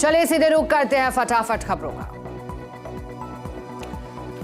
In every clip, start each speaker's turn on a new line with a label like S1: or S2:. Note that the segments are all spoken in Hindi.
S1: चलिए सीधे रुख करते हैं फटाफट खबरों का।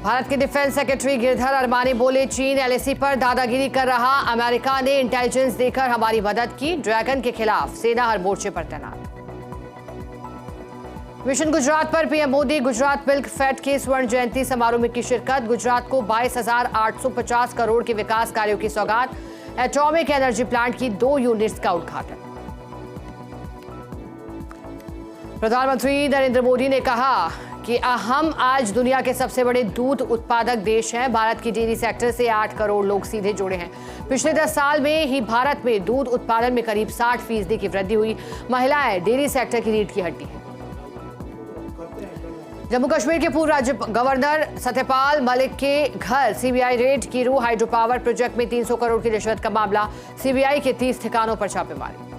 S1: भारत के डिफेंस सेक्रेटरी गिरधर अरमानी बोले, चीन एलएसी पर दादागिरी कर रहा, अमेरिका ने इंटेलिजेंस देकर हमारी मदद की, ड्रैगन के खिलाफ सेना हर मोर्चे पर तैनात। मिशन गुजरात पर PM Modi Gujarat milk fed के स्वर्ण जयंती समारोह में की शिरकत। गुजरात को 22,850 करोड़ के विकास कार्यों की सौगात। एटॉमिक एनर्जी प्लांट की 2 यूनिट्स का उद्घाटन। प्रधानमंत्री नरेंद्र मोदी ने कहा कि हम आज दुनिया के सबसे बड़े दूध उत्पादक देश हैं। भारत की डेयरी सेक्टर से 8 करोड़ लोग सीधे जुड़े हैं। पिछले 10 साल में ही भारत में दूध उत्पादन में करीब 60% की वृद्धि हुई। महिलाएं डेयरी सेक्टर की रीढ़ की हड्डी हैं। जम्मू कश्मीर के पूर्व राज्य गवर्नर सत्यपाल मलिक के घर CBI red. Kiru hydro power project में 300 करोड़ की रिश्वत का मामला। सीबीआई के 30 ठिकानों पर छापेमारी।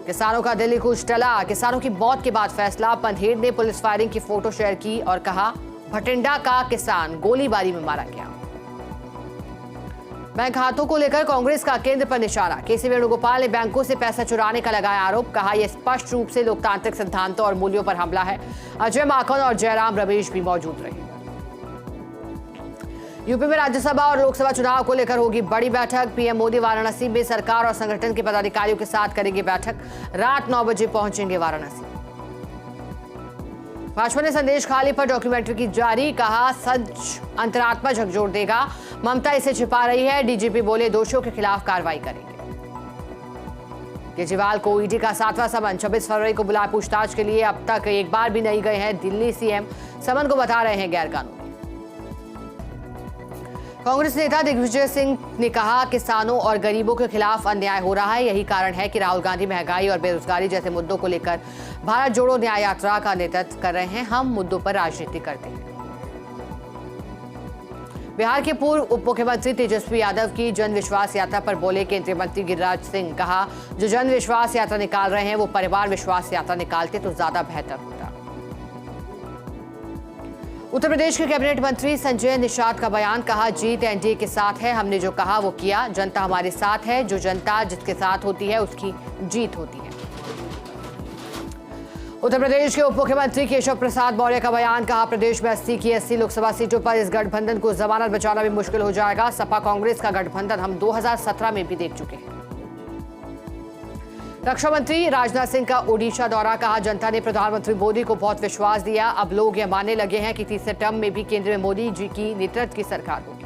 S1: किसानों का दिल्ली कूच टला। किसानों की मौत के बाद फैसला। पंधेर ने पुलिस फायरिंग की फोटो शेयर की और कहा, भटिंडा का किसान गोलीबारी में मारा गया। बैंक खातों को लेकर कांग्रेस का केंद्र पर निशाना। केसी वेणुगोपाल ने बैंकों से पैसा चुराने का लगाया आरोप। कहा, यह स्पष्ट रूप से लोकतांत्रिक सिद्धांतों और मूल्यों पर हमला है। अजय माकन और जयराम रमेश भी मौजूद रहे। यूपी में राज्यसभा और लोकसभा चुनाव को लेकर होगी बड़ी बैठक। पीएम मोदी वाराणसी में सरकार और संगठन के पदाधिकारियों के साथ करेंगे बैठक। रात 9 बजे पहुंचेंगे वाराणसी। भाजपा ने संदेश खाली पर डॉक्यूमेंट्री की जारी। कहा, सच अंतरात्मा झकझोर देगा। ममता इसे छिपा रही है। डीजीपी बोले, दोषियों के खिलाफ कार्रवाई करेंगे। केजरीवाल को ईडी का 7वां समन। 26 फरवरी को बुलाया पूछताछ के लिए। अब तक एक बार भी नहीं गए हैं दिल्ली सीएम। समन को बता रहे हैं गैरकानूनी। कांग्रेस नेता दिग्विजय सिंह ने कहा, किसानों और गरीबों के खिलाफ अन्याय हो रहा है। यही कारण है कि राहुल गांधी महंगाई और बेरोजगारी जैसे मुद्दों को लेकर भारत जोड़ो न्याय यात्रा का नेतृत्व कर रहे हैं। हम मुद्दों पर राजनीति करते हैं। बिहार के पूर्व उप मुख्यमंत्री तेजस्वी यादव की जन विश्वास यात्रा पर बोले केंद्रीय मंत्री गिरिराज सिंह। कहा, जो जन विश्वास यात्रा निकाल रहे हैं वो परिवार विश्वास यात्रा निकालते तो ज्यादा बेहतर होता। उत्तर प्रदेश के कैबिनेट मंत्री संजय निषाद का बयान। कहा, जीत एनडीए के साथ है। हमने जो कहा वो किया। जनता हमारे साथ है। जो जनता जिसके साथ होती है उसकी जीत होती है। उत्तर प्रदेश के उप मुख्यमंत्री केशव प्रसाद मौर्य का बयान। कहा, प्रदेश में 80 की 80 लोकसभा सीटों पर इस गठबंधन को जमानत बचाना भी मुश्किल हो जाएगा। सपा कांग्रेस का गठबंधन हम 2017 में भी देख चुके हैं। रक्षा मंत्री राजनाथ सिंह का ओडिशा दौरा। कहा, जनता ने प्रधानमंत्री मोदी को बहुत विश्वास दिया। अब लोग यह मानने लगे हैं कि तीसरे टर्म में भी केंद्र में मोदी जी की नेतृत्व की सरकार होगी।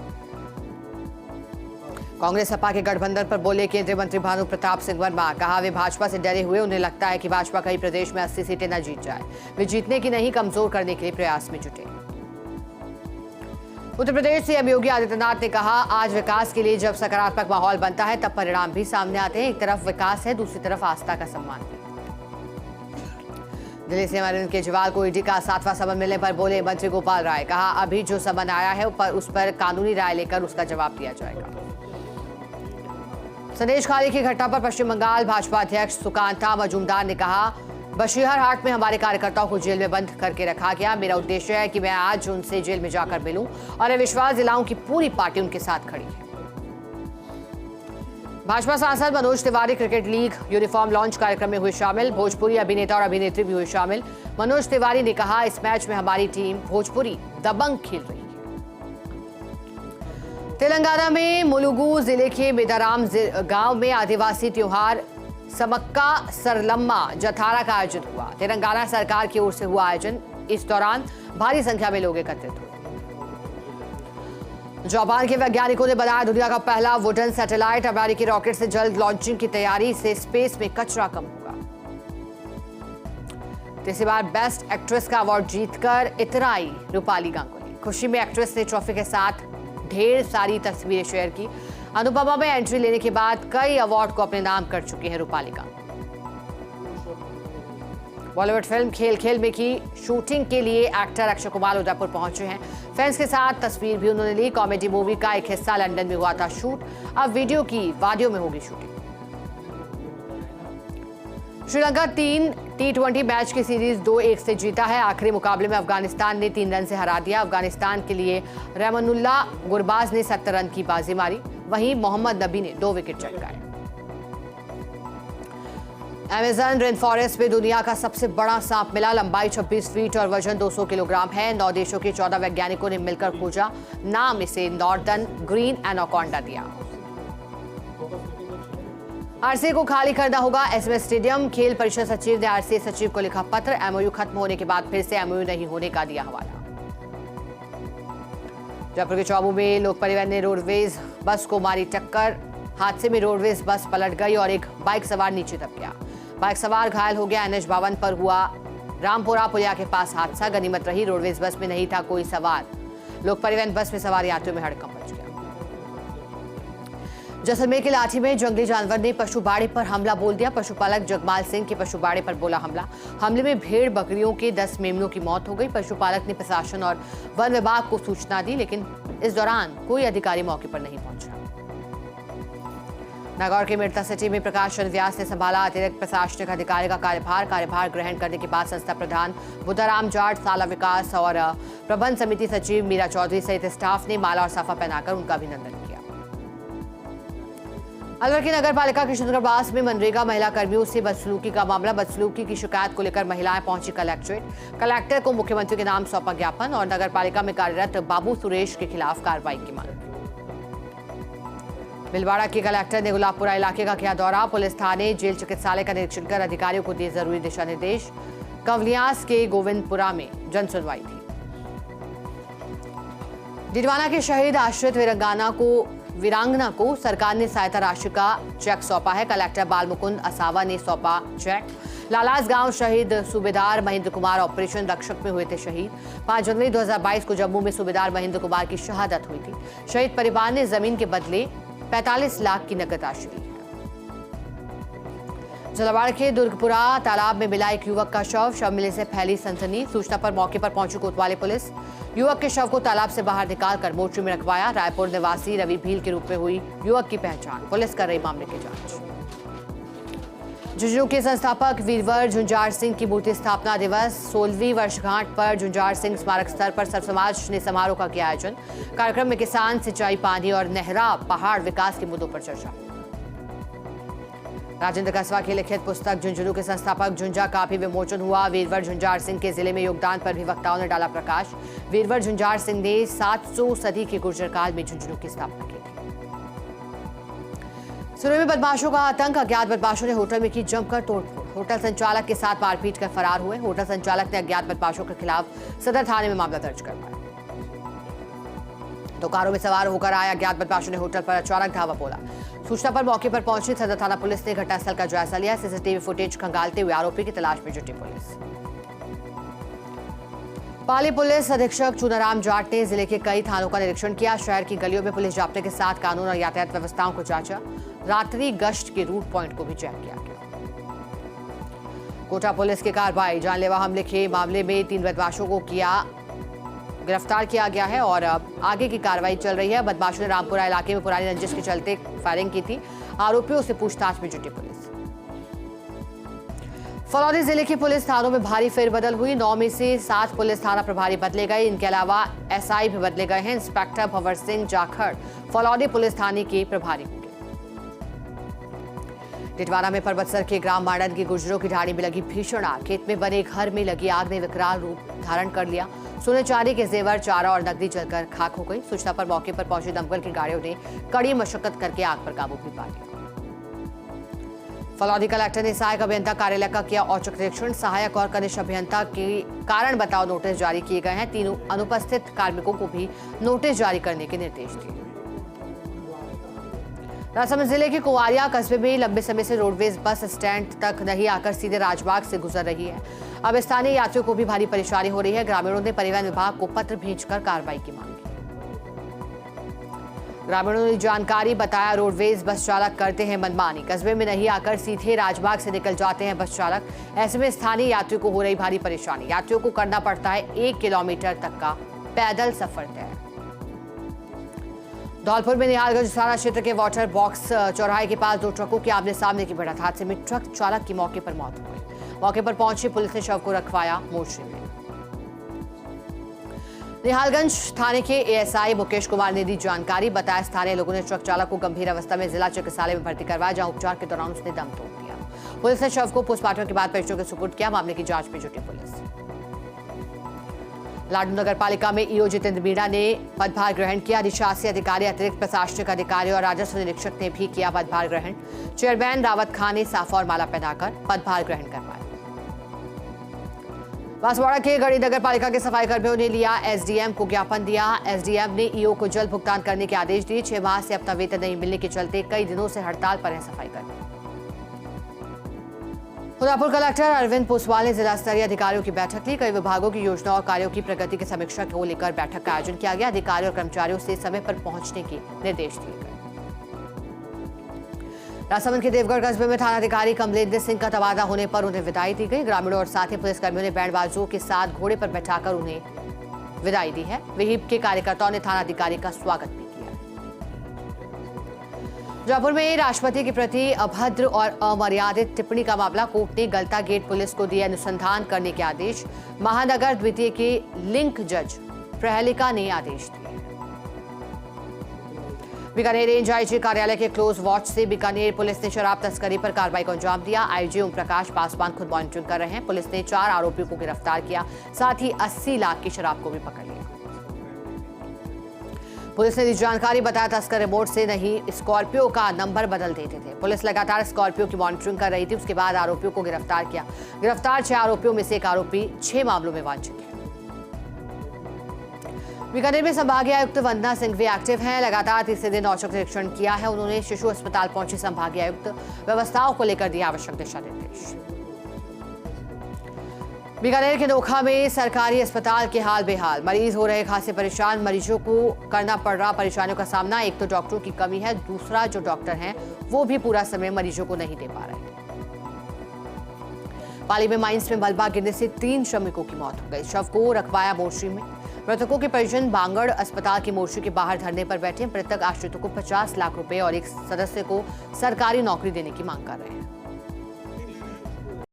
S1: कांग्रेस सपा के गठबंधन पर बोले केंद्रीय मंत्री भानु प्रताप सिंह वर्मा। कहा, वे भाजपा से डरे हुए। उन्हें लगता है कि भाजपा कहीं प्रदेश में 80 सीटें न जीत जाए। वे जीतने की नहीं, कमजोर करने के लिए प्रयास में जुटे। उत्तर प्रदेश सीएम योगी आदित्यनाथ ने कहा, आज विकास के लिए जब सकारात्मक माहौल बनता है तब परिणाम भी सामने आते हैं। एक तरफ विकास है, दूसरी तरफ आस्था का सम्मान भी। दिल्ली सीएम अरविंद केजरीवाल को ईडी का 7वां समन मिलने पर बोले मंत्री गोपाल राय। कहा, अभी जो समन आया है उस पर कानूनी राय लेकर उसका जवाब दिया जाएगा। संदेश खाली की घटना पर पश्चिम बंगाल भाजपा अध्यक्ष सुकांता मजूमदार ने कहा, बशीहर हाट में हमारे कार्यकर्ताओं को जेल में बंद करके रखा गया। मेरा उद्देश्य है कि मैं आज उनसे जेल में जाकर मिलूं और यह विश्वास दिलाऊं कि पूरी पार्टी उनके साथ खड़ी है। भाजपा सांसद Manoj Tiwari cricket league uniform launch कार्यक्रम में हुए शामिल। भोजपुरी अभिनेता और अभिनेत्री भी हुए शामिल। मनोज तिवारी ने कहा, इस मैच में हमारी टीम भोजपुरी दबंग खेल रही है। तेलंगाना में मुलुगु जिले के मेदाराम गांव में आदिवासी त्योहार समक्का सरलम्मा जथारा का आयोजन हुआ। तेलंगाना सरकार की ओर से हुआ आयोजन। इस दौरान भारी संख्या में लोग एकत्रित हुए। जापान के वैज्ञानिकों ने बनाया दुनिया का पहला वुडन सैटेलाइट। अमेरिकी रॉकेट से जल्द लॉन्चिंग की तैयारी से स्पेस में कचरा कम होगा। तीसरी बार बेस्ट एक्ट्रेस का अवार्ड जीतकर इतराई रूपाली गांगुली। खुशी में एक्ट्रेस ने ट्रॉफी के साथ ढेर सारी तस्वीरें शेयर की। अनुपमा में एंट्री लेने के बाद कई अवार्ड को अपने नाम कर चुकी है रूपाली गांगुली। बॉलीवुड फिल्म खेल खेल में की शूटिंग के लिए एक्टर अक्षय कुमार उदयपुर पहुंचे हैं। फैंस के साथ तस्वीर भी उन्होंने ली। कॉमेडी मूवी का एक हिस्सा लंदन में हुआ था शूट। अब वीडियो की वादियों में होगी शूटिंग। श्रीलंका 3 T20 मैच की सीरीज 2-1 से जीता है। आखिरी मुकाबले में अफगानिस्तान ने 3 रन से हरा दिया। अफगानिस्तान के लिए रहमानुल्लाह गुरबाज ने 70 रन की बाजी मारी। वहीं मोहम्मद नबी ने 2 विकेट चटकाए। अमेजन रेन फॉरेस्ट में दुनिया का सबसे बड़ा सांप मिला। लंबाई 26 फीट और वजन 200 किलोग्राम है। 9 देशों के 14 वैज्ञानिकों ने मिलकर खोजा। नाम इसे नॉर्दर्न ग्रीन एनाकोंडा दिया। आरसीए को खाली करना होगा एसएमएस स्टेडियम। खेल परिषद सचिव ने आरसीए सचिव को लिखा पत्र। एमओयू खत्म होने के बाद फिर से एमओयू नहीं होने का दिया हवाला। जयपुर के चौबू में लोक परिवहन ने रोडवेज बस को मारी टक्कर। हादसे में रोडवेज बस पलट गई और एक बाइक सवार नीचे दब गया। बाइक सवार घायल हो गया। NH 52 पर हुआ रामपुरा पुलिया के पास हादसा। गनीमत रही रोडवेज बस में नहीं था कोई सवार। लोक परिवहन बस में सवार यात्रियों में हड़कंप मच गया। जैसलमेर के लाठी में जंगली जानवर ने पशुबाड़े पर हमला बोल दिया। पशुपालक जगमाल सिंह के पशुबाड़े पर बोला हमला। हमले में भेड़ बकरियों के 10 मेमनों की मौत हो गई। पशुपालक ने प्रशासन और वन विभाग को सूचना दी, लेकिन इस दौरान कोई अधिकारी मौके पर नहीं पहुंचा। नागौर के मिर्ता सिटी में प्रकाश चंद्र व्यास ने संभाला अतिरिक्त प्रशासनिक अधिकारी का कार्यभार ग्रहण करने के बाद संस्था प्रधान बुद्धाराम जाट, शाला विकास और प्रबंध समिति सचिव मीरा चौधरी सहित स्टाफ ने माला और साफा पहनाकर उनका अभिनंदन किया। अलवर की नगर पालिका किशनगढ़ में मनरेगा महिला कर्मियों से बदसलूकी का मामला। बदसलूकी की शिकायत को लेकर महिलाएं पहुंची कलेक्ट्रेट। कलेक्टर को मुख्यमंत्री के नाम सौंपा ज्ञापन और नगर पालिका में कार्यरत बाबू सुरेश के खिलाफ कार्रवाई की मांग। भिलवाड़ा के कलेक्टर ने गुलाबपुरा इलाके का किया दौरा। पुलिस थाने, जेल, चिकित्सालय का निरीक्षण कर अधिकारियों को दिए जरूरी दिशा निर्देश। कंवलियास के गोविंदपुरा में जन सुनवाई थी। डिडवाना के शहीद आश्रित वीरांगना को सरकार ने सहायता राशि का चेक सौंपा है। कलेक्टर बालमुकुंद असावा ने सौंपा चेक। लालास गांव शहीद सूबेदार महेंद्र कुमार ऑपरेशन रक्षक में हुए थे शहीद। 5 जनवरी 2022 को जम्मू में सूबेदार महेंद्र कुमार की शहादत हुई थी। शहीद परिवार ने जमीन के बदले 45 लाख की नकद राशि दी है। झालावाड़ के दुर्गपुरा तालाब में मिला एक युवक का शव मिलने से फैली सनसनी। सूचना पर मौके पर पहुंची कोतवाली पुलिस। युवक के शव को तालाब से बाहर निकालकर मोर्चरी में रखवाया। रायपुर निवासी रवि भील के रूप में हुई युवक की पहचान। पुलिस कर रही मामले की जांच। झुंझुनू के संस्थापक वीरवर झुंझार सिंह की मूर्ति स्थापना दिवस 16वीं वर्षगांठ पर झुंझार सिंह स्मारक स्तर पर सर्व समाज ने समारोह का किया आयोजन। कार्यक्रम में किसान, सिंचाई, पानी और नहरा पहाड़ विकास के मुद्दों पर चर्चा। राजेंद्र कस्वा की लिखित पुस्तक झुंझुनू के संस्थापक झुंझा का भी विमोचन हुआ। वीरवर झुंझार सिंह के जिले में योगदान पर भी वक्ताओं ने डाला प्रकाश। वीरवर झुंझार सिंह ने 700 सदी के गुर्जर काल में झुंझुनू की स्थापना की थी। सुरत में बदमाशों का आतंक। अज्ञात बदमाशों ने होटल में की जमकर तोड़फोड़। होटल संचालक के साथ मारपीट कर फरार हुए। होटल संचालक ने अज्ञात बदमाशों के खिलाफ सदर थाने में मामला दर्ज करवाया। तो कारों में सवार होकर आए अज्ञात बदमाशों ने होटल पर अचानक धावा बोला। सूचना पर मौके पर पहुंची सदर थाना पुलिस ने घटनास्थल का जायजा लिया। सीसीटीवी फुटेज खंगालते हुए आरोपी की तलाश में जुटी पुलिस। पाली पुलिस अधीक्षक चुनाराम जाट ने जिले के कई थानों का निरीक्षण किया। शहर की गलियों में पुलिस जाब्ते के साथ कानून और यातायात व्यवस्थाओं को जांचा। रात्रि गश्त के रूट पॉइंट को भी चेक किया गया। कोटा पुलिस की कार्रवाई। जानलेवा हमले के मामले में 3 बदमाशों को गिरफ्तार किया गया है और आगे की कार्रवाई चल रही है। बदमाशों ने रामपुरा इलाके में पुरानी रंजिश के चलते फायरिंग की थी। आरोपियों से पूछताछ में जुटी पुलिस। फलौदी जिले की पुलिस थानों में भारी फेरबदल हुई। 9 में से 7 पुलिस थाना प्रभारी बदले गए। इनके अलावा एसआई भी बदले गए हैं। इंस्पेक्टर भंवर सिंह जाखड़ फलौदी पुलिस थाने के प्रभारी होंगे। टिटवाना में पर्वतसर के ग्राम मांडन की गुर्जरों की ढाणी में लगी भीषण आग। खेत में बने घर में लगी आग ने विकराल रूप धारण कर लिया। सोने चांदी के जेवर, चारा और नकदी जलकर खाक हो गई। सूचना पर मौके पर पहुंची दमकल की गाड़ियों ने कड़ी मशक्कत करके आग पर काबू भी पा लिया। फलौदी कलेक्टर ने सहायक अभियंता कार्यालय का किया औचक निरीक्षण। सहायक और कनिष्ठ अभियंता के कारण बताओ नोटिस जारी किए गए हैं। 3 अनुपस्थित कार्मिकों को भी नोटिस जारी करने के निर्देश दिए। राजसमंद जिले के कुंवारिया कस्बे में लंबे समय से रोडवेज बस स्टैंड तक नहीं आकर सीधे राजबाग से गुजर रही है। अब स्थानीय यात्रियों को भी भारी परेशानी हो रही है। ग्रामीणों ने परिवहन विभाग को पत्र भेजकर कार्रवाई की मांग की। ग्रामीणों ने जानकारी बताया रोडवेज बस चालक करते हैं मनमानी। कस्बे में नहीं आकर सीधे राजबाग से निकल जाते हैं बस चालक। ऐसे में स्थानीय यात्रियों को हो रही भारी परेशानी। यात्रियों को करना पड़ता है 1 किलोमीटर तक का पैदल सफर तय। धौलपुर में निहालगंज थाना क्षेत्र के वाटर बॉक्स चौराहे के पास 2 ट्रकों के आमने सामने की भिड़ंत। हादसे में ट्रक चालक की मौके पर मौत हो गई। मौके पर पहुंची पुलिस ने शव को रखवाया मोर्चे में। निहालगंज थाने के एएसआई मुकेश कुमार ने दी जानकारी। बताया स्थानीय लोगों ने ट्रक चालक को गंभीर अवस्था में जिला चिकित्सालय में भर्ती करवाया, जहां उपचार के दौरान उसने दम तोड़ दिया। पुलिस ने शव को पोस्टमार्टम के बाद परिजनों के सुपुर्द किया। मामले की जांच में जुटी पुलिस। लाडू नगर पालिका में ईओ जितेंद्र मीणा ने पदभार ग्रहण किया। अधिशासी अधिकारी, अतिरिक्त प्रशासनिक अधिकारी और राजस्व निरीक्षक ने भी किया पदभार ग्रहण। चेयरमैन रावत खान ने साफा और माला पहनाकर पदभार ग्रहण करवाया। बांसवाड़ा के गढ़ी नगर पालिका के सफाई कर्मियों ने लिया एसडीएम को ज्ञापन दिया। एसडीएम ने ईओ को जल्द भुगतान करने के आदेश दिए। 6 माह से अपना वेतन नहीं मिलने के चलते कई दिनों से हड़ताल पर हैं सफाई कर्मी। उदयपुर कलेक्टर अरविंद पोसवाल ने जिला स्तरीय अधिकारियों की बैठक ली। कई विभागों की योजनाओं और कार्यों की प्रगति की समीक्षा को लेकर बैठक का आयोजन किया गया। अधिकारियों और कर्मचारियों से समय पर पहुंचने के निर्देश दिए गए। राजसमंद के देवगढ़ कस्बे में थानाधिकारी कमलेंद्र सिंह का तबादला होने पर उन्हें विदाई दी गई। ग्रामीणों और साथ ही पुलिसकर्मियों ने बैंड बाजों के साथ घोड़े पर बैठाकर उन्हें विदाई दी है। विहिप के कार्यकर्ताओं ने थानाधिकारी का स्वागत भी किया। जयपुर में राष्ट्रपति के प्रति अभद्र और अमर्यादित टिप्पणी का मामला। कोर्ट ने गलता गेट पुलिस को दिए अनुसंधान करने के आदेश। महानगर द्वितीय के लिंक जज प्रहेलिका ने आदेश दिए। बीकानेर रेंज आईजी कार्यालय के क्लोज वॉच से बीकानेर पुलिस ने शराब तस्करी पर कार्रवाई को अंजाम दिया। आईजी ओम प्रकाश पासवान खुद मॉनिटरिंग कर रहे हैं। पुलिस ने 4 आरोपियों को गिरफ्तार किया, साथ ही 80 लाख की शराब को भी पकड़ लिया। पुलिस ने दी जानकारी, बताया तस्कर रिमोट से नहीं स्कॉर्पियो का नंबर बदल देते थे। पुलिस लगातार स्कॉर्पियो की मॉनिटरिंग कर रही थी। उसके बाद आरोपियों को गिरफ्तार किया। गिरफ्तार 6 आरोपियों में से एक आरोपी 6 मामलों में वांछित है। बीकानेर में संभागीय आयुक्त वंदना सिंघवी एक्टिव हैं। लगातार तीसरे दिन औचक निरीक्षण किया है। उन्होंने शिशु अस्पताल पहुंचे संभागीय आयुक्त व्यवस्थाओं को लेकर दिया आवश्यक दिशा निर्देश। बीकानेर के नोखा में सरकारी अस्पताल के हाल बेहाल। मरीज हो रहे खासे परेशान। मरीजों को करना पड़ रहा परेशानियों का सामना। एक तो डॉक्टरों की कमी है, दूसरा जो डॉक्टर हैं वो भी पूरा समय मरीजों को नहीं दे पा रहे। पाली में माइंस में मलबा गिरने से 3 श्रमिकों की मौत हो गई। शव को रखवाया मोर्ची में। मृतकों के परिजन बांगड़ अस्पताल की मोर्ची के बाहर धरने पर बैठे। मृतक आश्रितों को 50 लाख रुपए और एक सदस्य को सरकारी नौकरी देने की मांग कर रहे हैं।